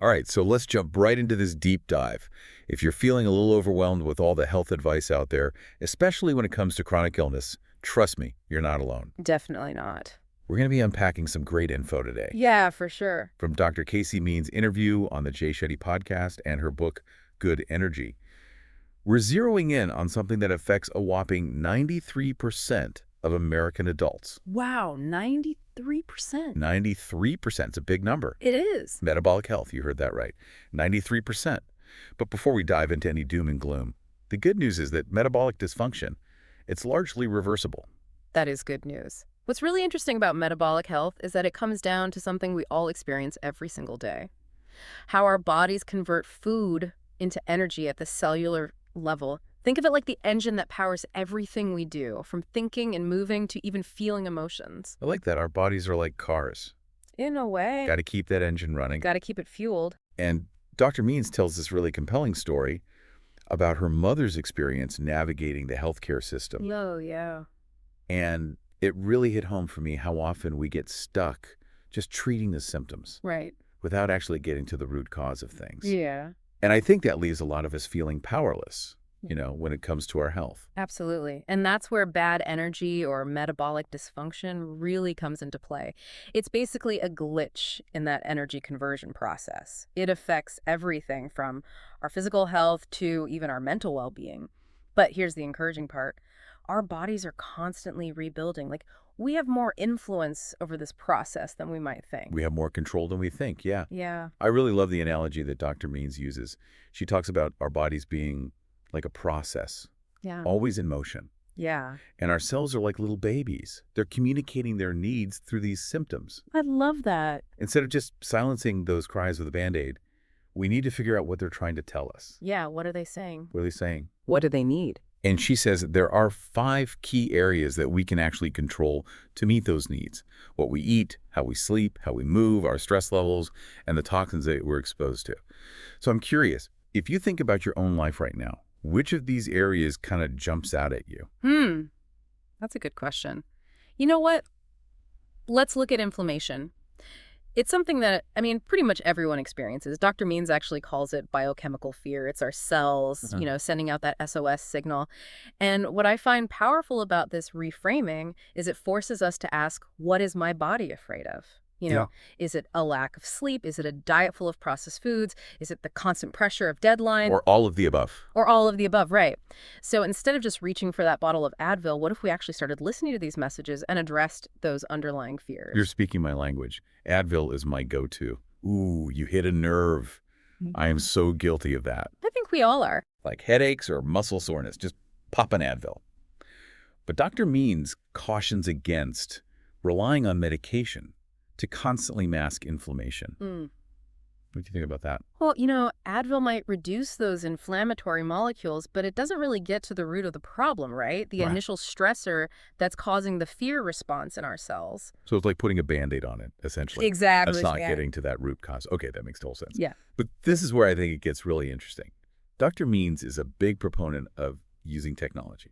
All right, so let's jump right into this deep dive. If you're feeling a little overwhelmed with all the health advice out there, especially when it comes to chronic illness, trust me, you're not alone. Definitely not. We're going to be unpacking some great info today. Yeah, for sure. From Dr. Casey Means' interview on the JayShettyPodcast and her book, Good Energy. We're zeroing in on something that affects a whopping 93% of American adults. Wow, 93%. 93%. It's a big number. It is. Metabolic health, you heard that right. 93%. But before we dive into any doom and gloom, the good news is that metabolic dysfunction, it's largely reversible. That is good news. What's really interesting about metabolic health is that it comes down to something we all experience every single day. How our bodies convert food into energy at the cellular level. Think of it like the engine that powers everything we do, from thinking and moving to even feeling emotions. I like that. Our bodies are like cars. In a way. Got to keep that engine running. Got to keep it fueled. And Dr. Means tells this really compelling story about her mother's experience navigating the healthcare system. Oh, yeah. And it really hit home for me how often we get stuck just treating the symptoms. Right. Without actually getting to the root cause of things. Yeah. And I think that leaves a lot of us feeling powerless, when it comes to our health. Absolutely. And that's where bad energy or metabolic dysfunction really comes into play. It's basically a glitch in that energy conversion process. It affects everything from our physical health to even our mental well-being. But here's the encouraging part. Our bodies are constantly rebuilding. We have more influence over this process than we might think. We have more control than we think, yeah. Yeah. I really love the analogy that Dr. Means uses. She talks about our bodies being like a process, always in motion. Yeah. And our cells are like little babies. They're communicating their needs through these symptoms. I love that. Instead of just silencing those cries with a Band-Aid, we need to figure out what they're trying to tell us. Yeah, what are they saying? What are they saying? What do they need? And she says there are 5 key areas that we can actually control to meet those needs. What we eat, how we sleep, how we move, our stress levels, and the toxins that we're exposed to. So I'm curious, if you think about your own life right now, which of these areas kind of jumps out at you? That's a good question. You know what? Let's look at inflammation. It's something that, pretty much everyone experiences. Dr. Means actually calls it biochemical fear. It's our cells, sending out that SOS signal. And what I find powerful about this reframing is it forces us to ask, what is my body afraid of? Is it a lack of sleep? Is it a diet full of processed foods? Is it the constant pressure of deadline? Or all of the above. Or all of the above, right. So instead of just reaching for that bottle of Advil, what if we actually started listening to these messages and addressed those underlying fears? You're speaking my language. Advil is my go-to. Ooh, you hit a nerve. I am so guilty of that. I think we all are. Like headaches or muscle soreness, just pop an Advil. But Dr. Means cautions against relying on medication to constantly mask inflammation. What do you think about that? Well, Advil might reduce those inflammatory molecules, but it doesn't really get to the root of the problem, right? The initial stressor that's causing the fear response in our cells. So it's like putting a Band-Aid on it, essentially. Exactly. That's not getting to that root cause. Okay, that makes total sense. Yeah. But this is where I think it gets really interesting. Dr. Means is a big proponent of using technology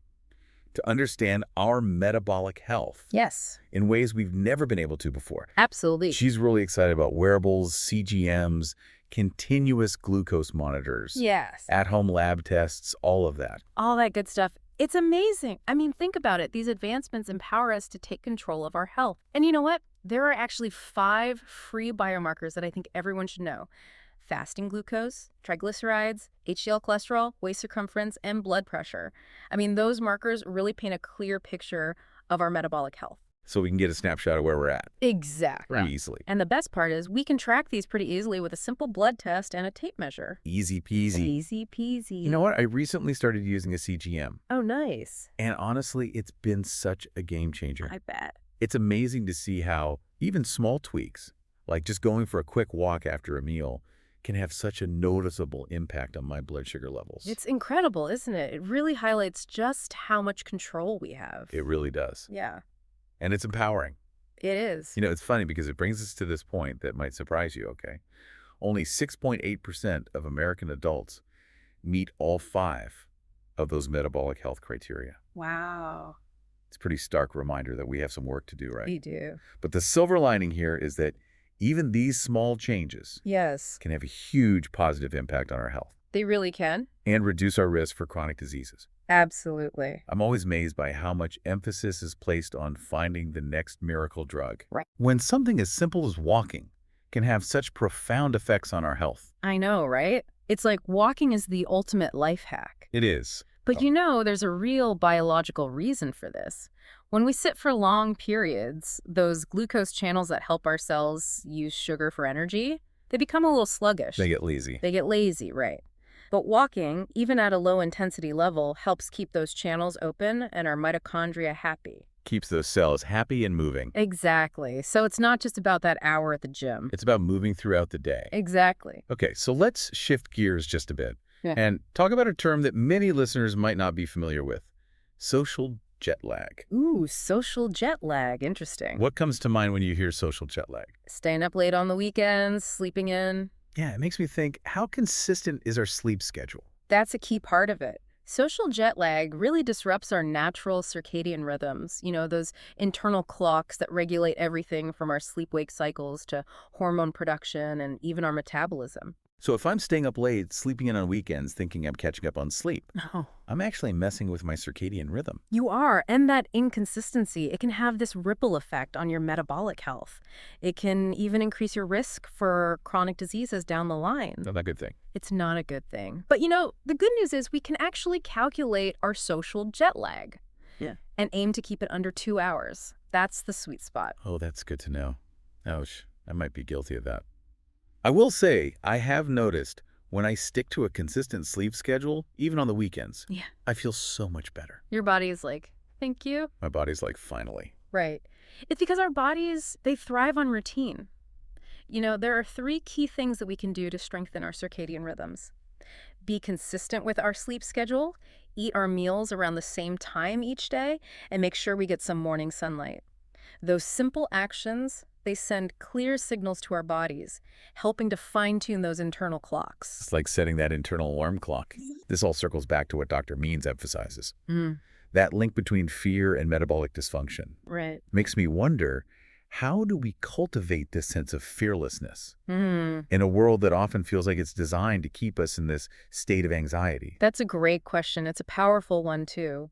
to understand our metabolic health. Yes. In ways we've never been able to before. Absolutely. She's really excited about wearables, CGMs, continuous glucose monitors. Yes. At-home lab tests, all of that. All that good stuff. It's amazing. Think about it. These advancements empower us to take control of our health. And you know what? There are actually 5 free biomarkers that I think everyone should know. Fasting glucose, triglycerides, HDL cholesterol, waist circumference, and blood pressure. Those markers really paint a clear picture of our metabolic health. So we can get a snapshot of where we're at. Exactly. Pretty easily. And the best part is we can track these pretty easily with a simple blood test and a tape measure. Easy peasy. Easy peasy. You know what? I recently started using a CGM. Oh, nice. And honestly, it's been such a game changer. I bet. It's amazing to see how even small tweaks, like just going for a quick walk after a meal, can have such a noticeable impact on my blood sugar levels. It's incredible, isn't it? It really highlights just how much control we have. It really does. Yeah. And it's empowering. It is. It's funny because it brings us to this point that might surprise you, okay? Only 6.8% of American adults meet all 5 of those metabolic health criteria. Wow. It's a pretty stark reminder that we have some work to do, right? We do. But the silver lining here is that Even these small changes Yes. can have a huge positive impact on our health They really can. and reduce our risk for chronic diseases. Absolutely. I'm always amazed by how much emphasis is placed on finding the next miracle drug. Right. When something as simple as walking can have such profound effects on our health. I know, right? It's like walking is the ultimate life hack. It is. But there's a real biological reason for this. When we sit for long periods, those glucose channels that help our cells use sugar for energy, they become a little sluggish. They get lazy. They get lazy, right. But walking, even at a low intensity level, helps keep those channels open and our mitochondria happy. Keeps those cells happy and moving. Exactly. So it's not just about that hour at the gym. It's about moving throughout the day. Exactly. Okay, so let's shift gears just a bit Yeah. and talk about a term that many listeners might not be familiar with: social jet lag. Ooh, social jet lag. Interesting. What comes to mind when you hear social jet lag? Staying up late on the weekends, sleeping in. Yeah, it makes me think, how consistent is our sleep schedule? That's a key part of it. Social jet lag really disrupts our natural circadian rhythms, those internal clocks that regulate everything from our sleep-wake cycles to hormone production and even our metabolism. So if I'm staying up late, sleeping in on weekends, thinking I'm catching up on sleep, Oh. I'm actually messing with my circadian rhythm. You are, and that inconsistency, it can have this ripple effect on your metabolic health. It can even increase your risk for chronic diseases down the line. Not that good thing. It's not a good thing. But the good news is we can actually calculate our social jet lag. Yeah. And aim to keep it under 2 hours. That's the sweet spot. Oh, that's good to know. Ouch, I might be guilty of that. I will say, I have noticed when I stick to a consistent sleep schedule, even on the weekends, Yeah. I feel so much better. Your body is like, thank you. My body's like, finally. Right. It's because our bodies, they thrive on routine. There are 3 key things that we can do to strengthen our circadian rhythms. Be consistent with our sleep schedule, eat our meals around the same time each day, and make sure we get some morning sunlight. Those simple actions, they send clear signals to our bodies, helping to fine-tune those internal clocks. It's like setting that internal alarm clock. This all circles back to what Dr. Means emphasizes. That link between fear and metabolic dysfunction. Right. Makes me wonder, how do we cultivate this sense of fearlessness in a world that often feels like it's designed to keep us in this state of anxiety? That's a great question. It's a powerful one, too.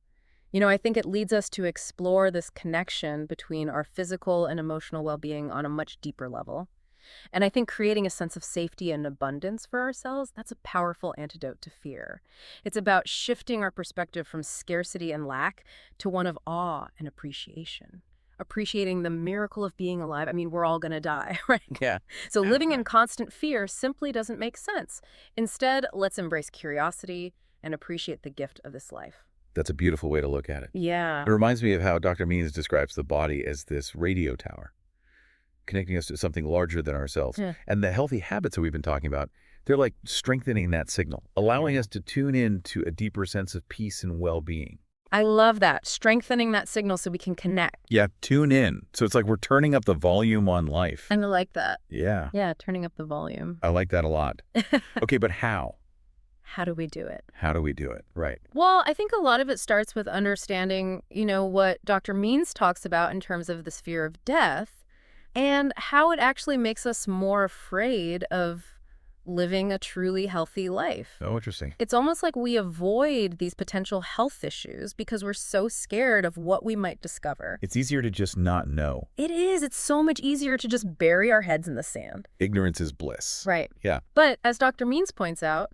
I think it leads us to explore this connection between our physical and emotional well-being on a much deeper level. And I think creating a sense of safety and abundance for ourselves, that's a powerful antidote to fear. It's about shifting our perspective from scarcity and lack to one of awe and appreciation. Appreciating the miracle of being alive. I mean, we're all going to die, right? Yeah. So living in constant fear simply doesn't make sense. Instead, let's embrace curiosity and appreciate the gift of this life. That's a beautiful way to look at it. Yeah. It reminds me of how Dr. Means describes the body as this radio tower, connecting us to something larger than ourselves. Yeah. And the healthy habits that we've been talking about, they're like strengthening that signal, allowing us to tune in to a deeper sense of peace and well-being. I love that. Strengthening that signal so we can connect. Yeah, tune in. So it's like we're turning up the volume on life. And I like that. Yeah. Yeah, turning up the volume. I like that a lot. Okay, but how? How do we do it? How do we do it? Right. Well, I think a lot of it starts with understanding, what Dr. Means talks about in terms of this fear of death and how it actually makes us more afraid of living a truly healthy life. Oh, interesting. It's almost like we avoid these potential health issues because we're so scared of what we might discover. It's easier to just not know. It is. It's so much easier to just bury our heads in the sand. Ignorance is bliss. Right. Yeah. But as Dr. Means points out,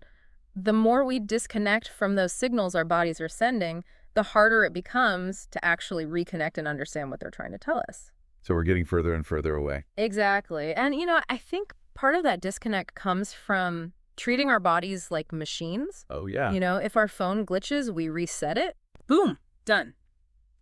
the more we disconnect from those signals our bodies are sending, the harder it becomes to actually reconnect and understand what they're trying to tell us. So we're getting further and further away. Exactly. And, I think part of that disconnect comes from treating our bodies like machines. Oh, yeah. If our phone glitches, we reset it. Boom, done.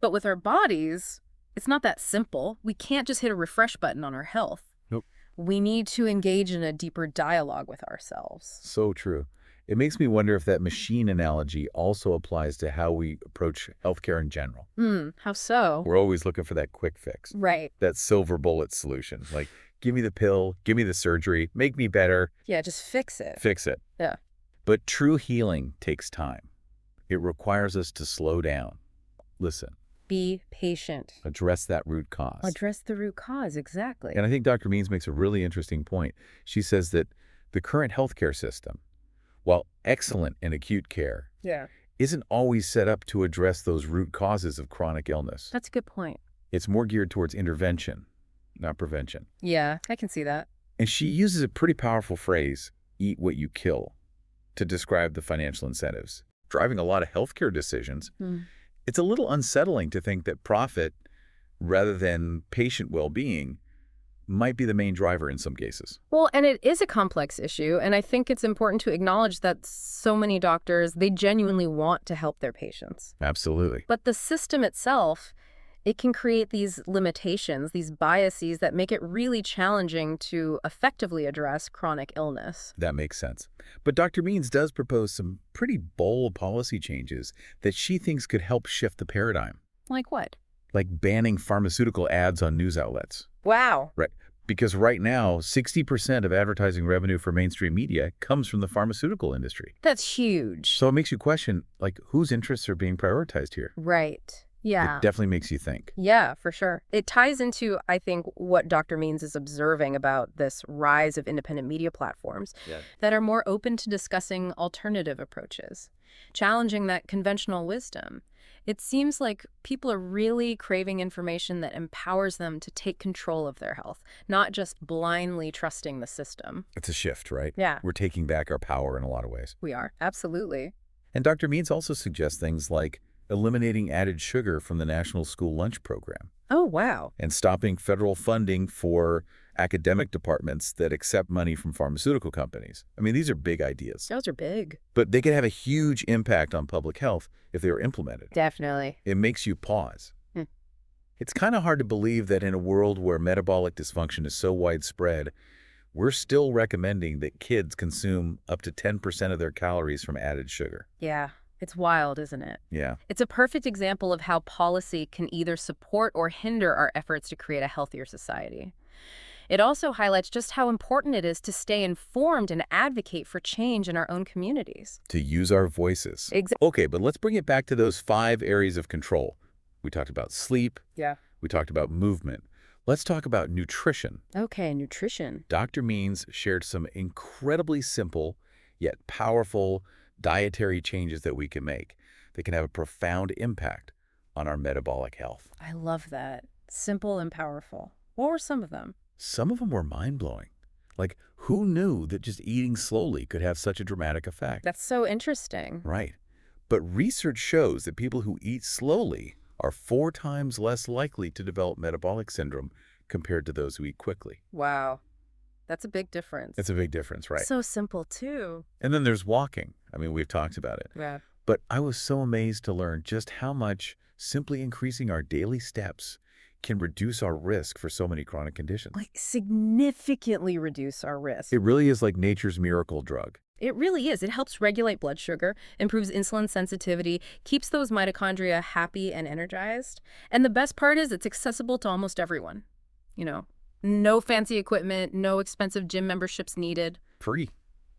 But with our bodies, it's not that simple. We can't just hit a refresh button on our health. Nope. We need to engage in a deeper dialogue with ourselves. So true. It makes me wonder if that machine analogy also applies to how we approach healthcare in general. How so? We're always looking for that quick fix, Right. that silver bullet solution. Like, give me the pill, give me the surgery, make me better, Yeah, just fix it. fix it. Yeah. But true healing takes time. It requires us to slow down, listen, Be patient. Address that root cause. Address the root cause, exactly. And I think Dr. Means makes a really interesting point. She says that the current healthcare system, while excellent in acute care, isn't always set up to address those root causes of chronic illness. That's a good point. It's more geared towards intervention, not prevention. Yeah, I can see that. And she uses a pretty powerful phrase, eat what you kill, to describe the financial incentives. Driving a lot of healthcare decisions, it's a little unsettling to think that profit, rather than patient well-being, might be the main driver in some cases. Well, and it is a complex issue, and I think it's important to acknowledge that so many doctors, they genuinely want to help their patients. Absolutely. But the system itself, it can create these limitations, these biases that make it really challenging to effectively address chronic illness. That makes sense. But Dr. Means does propose some pretty bold policy changes that she thinks could help shift the paradigm. Like what? Like banning pharmaceutical ads on news outlets. Wow. Right. Because right now, 60% of advertising revenue for mainstream media comes from the pharmaceutical industry. That's huge. So it makes you question, like, whose interests are being prioritized here? Right. Yeah. It definitely makes you think. Yeah, for sure. It ties into, I think, what Dr. Means is observing about this rise of independent media platforms that are more open to discussing alternative approaches, challenging that conventional wisdom. It seems like people are really craving information that empowers them to take control of their health, not just blindly trusting the system. It's a shift, right? Yeah. We're taking back our power in a lot of ways. We are. Absolutely. And Dr. Means also suggests things like eliminating added sugar from the National School Lunch Program. Oh, wow. And stopping federal funding for academic departments that accept money from pharmaceutical companies. I mean, these are big ideas. Those are big. But they can have a huge impact on public health if they are implemented. Definitely. It makes you pause. It's kind of hard to believe that in a world where metabolic dysfunction is so widespread, we're still recommending that kids consume up to 10% of their calories from added sugar. Yeah. It's wild, isn't it? Yeah. It's a perfect example of how policy can either support or hinder our efforts to create a healthier society. It also highlights just how important it is to stay informed and advocate for change in our own communities. To use our voices. Exactly. Okay, but let's bring it back to those 5 areas of control. We talked about sleep. Yeah. We talked about movement. Let's talk about nutrition. Okay, nutrition. Dr. Means shared some incredibly simple yet powerful dietary changes that we can make that can have a profound impact on our metabolic health. I love that. Simple and powerful. What were some of them? Some of them were mind-blowing. Like, who knew that just eating slowly could have such a dramatic effect? That's so interesting. Right. But research shows that people who eat slowly are 4 times less likely to develop metabolic syndrome compared to those who eat quickly. Wow. That's a big difference. It's a big difference, right? So simple, too. And then there's walking. I mean, we've talked about it. Yeah. But I was so amazed to learn just how much simply increasing our daily steps can reduce our risk for so many chronic conditions. Like, significantly reduce our risk. It really is like nature's miracle drug. It really is. It helps regulate blood sugar, improves insulin sensitivity, keeps those mitochondria happy and energized. And the best part is it's accessible to almost everyone. You know, no fancy equipment, no expensive gym memberships needed. Free.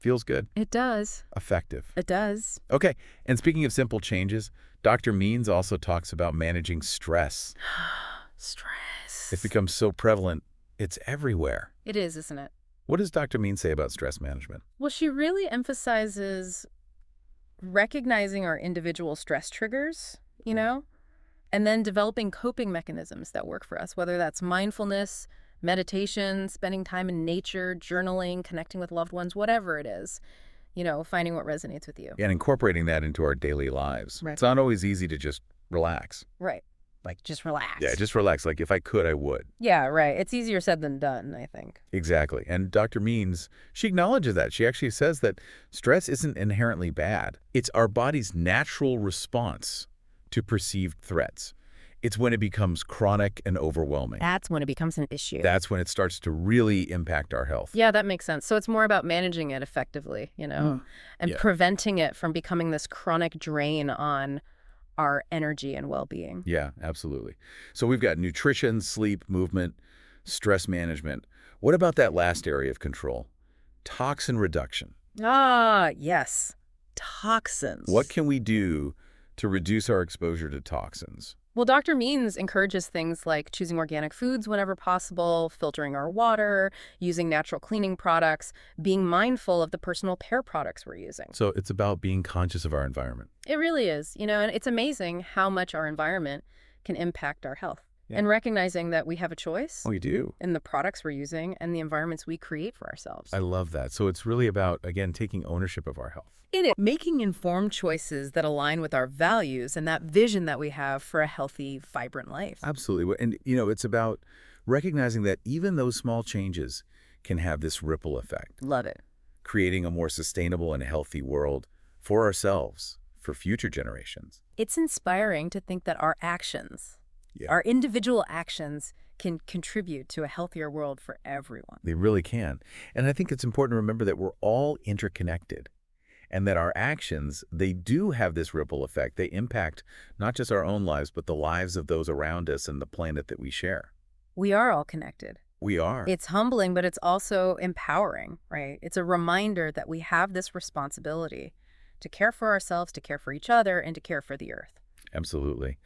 Feels good. It does. Effective. It does. Okay. And speaking of simple changes, Dr. Means also talks about managing stress. Stress. It becomes so prevalent, it's everywhere. It is, isn't it? What does Dr. Means say about stress management? Well, she really emphasizes recognizing our individual stress triggers, you know, and then developing coping mechanisms that work for us, whether that's mindfulness, meditation, spending time in nature, journaling, connecting with loved ones, whatever it is, you know, finding what resonates with you. And incorporating that into our daily lives. Right. It's not always easy to just relax. Right. Like, just relax. Yeah, just relax. Like, if I could, I would. Yeah, right. It's easier said than done, I think. Exactly. And Dr. Means, she acknowledges that. She actually says that stress isn't inherently bad. It's our body's natural response to perceived threats. It's when it becomes chronic and overwhelming. That's when it becomes an issue. That's when it starts to really impact our health. Yeah, that makes sense. So it's more about managing it effectively, you know, and preventing it from becoming this chronic drain on our energy and well-being. Yeah, absolutely. So we've got nutrition, sleep, movement, stress management. What about that last area of control? Toxin reduction. Ah, yes. Toxins. What can we do to reduce our exposure to toxins? Well, Dr. Means encourages things like choosing organic foods whenever possible, filtering our water, using natural cleaning products, being mindful of the personal care products we're using. So it's about being conscious of our environment. It really is, and it's amazing how much our environment can impact our health. Yeah. And recognizing that we have a choice We do. in the products we're using and the environments we create for ourselves. I love that. So it's really about, again, taking ownership of our health. It is making informed choices that align with our values and that vision that we have for a healthy, vibrant life. Absolutely. And, it's about recognizing that even those small changes can have this ripple effect, Love it. creating a more sustainable and healthy world for ourselves, for future generations. It's inspiring to think that our actions, our individual actions, can contribute to a healthier world for everyone. They really can. And I think it's important to remember that we're all interconnected and that our actions, they do have this ripple effect. They impact not just our own lives, but the lives of those around us and the planet that we share. We are all connected. We are. It's humbling, but it's also empowering, right? It's a reminder that we have this responsibility to care for ourselves, to care for each other, and to care for the earth. Absolutely.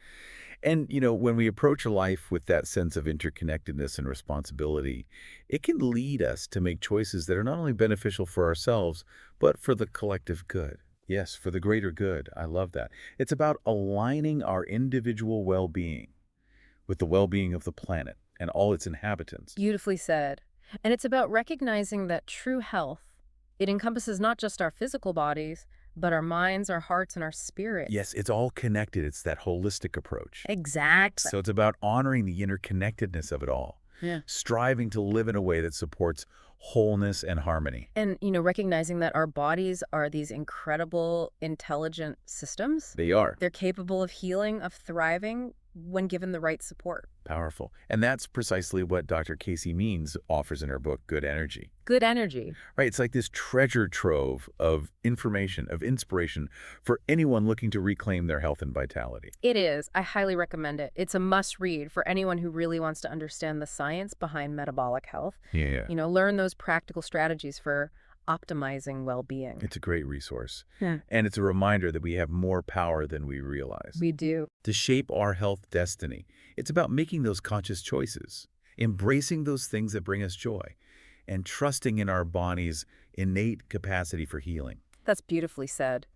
And, when we approach life with that sense of interconnectedness and responsibility, it can lead us to make choices that are not only beneficial for ourselves, but for the collective good. Yes, for the greater good. I love that. It's about aligning our individual well-being with the well-being of the planet and all its inhabitants. Beautifully said. And it's about recognizing that true health, it encompasses not just our physical bodies, but our minds, our hearts, and our spirits. Yes, it's all connected. It's that holistic approach. Exactly. So it's about honoring the interconnectedness of it all. Yeah. Striving to live in a way that supports wholeness and harmony. And, recognizing that our bodies are these incredible, intelligent systems. They are. They're capable of healing, of thriving when given the right support. Powerful. And that's precisely what Dr. Casey Means offers in her book, Good Energy. Good energy. Right? It's like this treasure trove of information, of inspiration for anyone looking to reclaim their health and vitality. It is. I highly recommend it. It's a must read for anyone who really wants to understand the science behind metabolic health. Yeah. Learn those practical strategies for optimizing well-being. It's a great resource. Yeah. And it's a reminder that we have more power than we realize. We do. To shape our health destiny, it's about making those conscious choices, embracing those things that bring us joy, and trusting in our body's innate capacity for healing. That's beautifully said.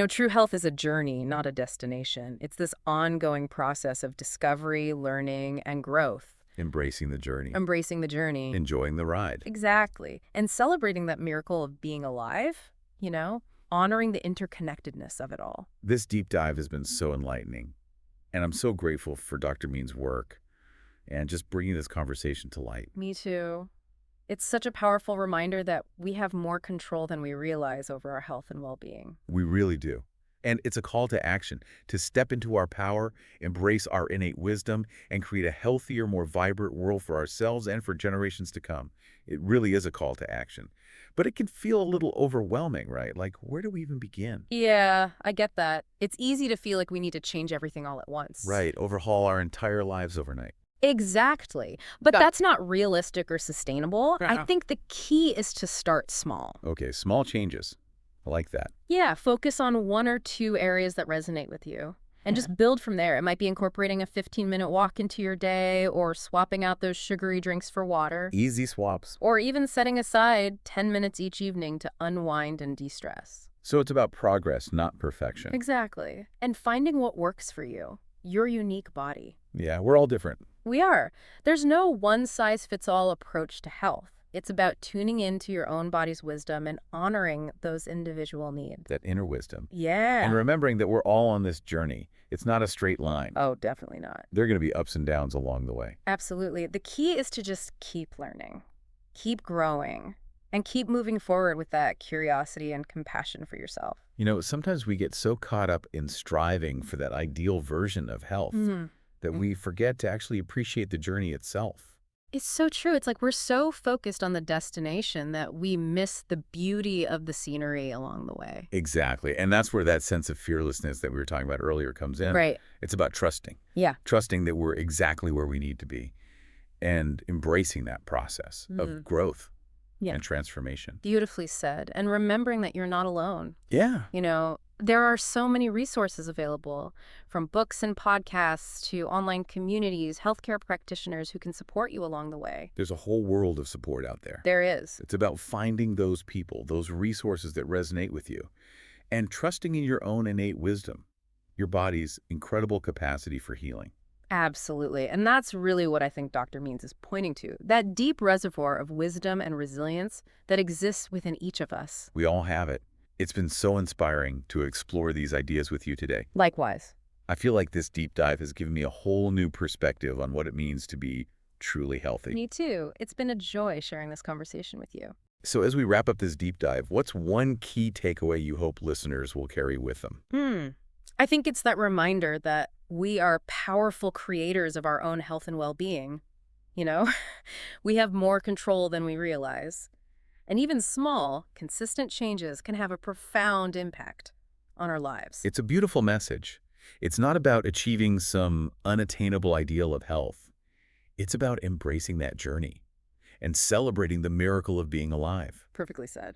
True health is a journey, not a destination. It's this ongoing process of discovery, learning, and growth. Embracing the journey. Embracing the journey. Enjoying the ride. Exactly. And celebrating that miracle of being alive, honoring the interconnectedness of it all. This deep dive has been so enlightening, and I'm so grateful for Dr. Means' work and just bringing this conversation to light. Me too. It's such a powerful reminder that we have more control than we realize over our health and well-being. We really do. And it's a call to action, to step into our power, embrace our innate wisdom, and create a healthier, more vibrant world for ourselves and for generations to come. It really is a call to action. But it can feel a little overwhelming, right? Like, where do we even begin? Yeah, I get that. It's easy to feel like we need to change everything all at once. Right, overhaul our entire lives overnight. Exactly. But that's not realistic or sustainable. I think the key is to start small. Okay, small changes. I like that. Yeah, focus on 1 or 2 areas that resonate with you and just build from there. It might be incorporating a 15-minute walk into your day or swapping out those sugary drinks for water. Easy swaps. Or even setting aside 10 minutes each evening to unwind and de-stress. So it's about progress, not perfection. Exactly. And finding what works for you, your unique body. Yeah, we're all different. We are. There's no one-size-fits-all approach to health. It's about tuning into your own body's wisdom and honoring those individual needs. That inner wisdom. Yeah. And remembering that we're all on this journey. It's not a straight line. Oh, definitely not. There are going to be ups and downs along the way. Absolutely. The key is to just keep learning, keep growing, and keep moving forward with that curiosity and compassion for yourself. Sometimes we get so caught up in striving for that ideal version of health that we forget to actually appreciate the journey itself. It's so true. It's like we're so focused on the destination that we miss the beauty of the scenery along the way. Exactly. And that's where that sense of fearlessness that we were talking about earlier comes in. Right. It's about trusting. Yeah. Trusting that we're exactly where we need to be and embracing that process of growth and transformation. Beautifully said. And remembering that you're not alone. Yeah. There are so many resources available, from books and podcasts to online communities, healthcare practitioners who can support you along the way. There's a whole world of support out there. There is. It's about finding those people, those resources that resonate with you, and trusting in your own innate wisdom, your body's incredible capacity for healing. Absolutely. And that's really what I think Dr. Means is pointing to, that deep reservoir of wisdom and resilience that exists within each of us. We all have it. It's been so inspiring to explore these ideas with you today. Likewise. I feel like this deep dive has given me a whole new perspective on what it means to be truly healthy. Me too. It's been a joy sharing this conversation with you. So as we wrap up this deep dive, what's one key takeaway you hope listeners will carry with them? I think it's that reminder that we are powerful creators of our own health and well-being. You know, we have more control than we realize. And even small, consistent changes can have a profound impact on our lives. It's a beautiful message. It's not about achieving some unattainable ideal of health. It's about embracing that journey and celebrating the miracle of being alive. Perfectly said.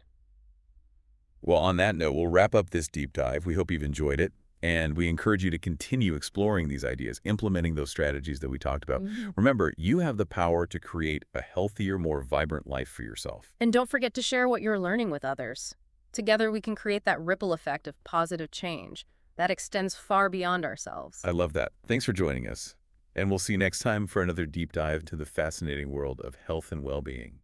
Well, on that note, we'll wrap up this deep dive. We hope you've enjoyed it. And we encourage you to continue exploring these ideas, implementing those strategies that we talked about. Remember, you have the power to create a healthier, more vibrant life for yourself. And don't forget to share what you're learning with others. Together, we can create that ripple effect of positive change that extends far beyond ourselves. I love that. Thanks for joining us. And we'll see you next time for another deep dive to the fascinating world of health and well-being.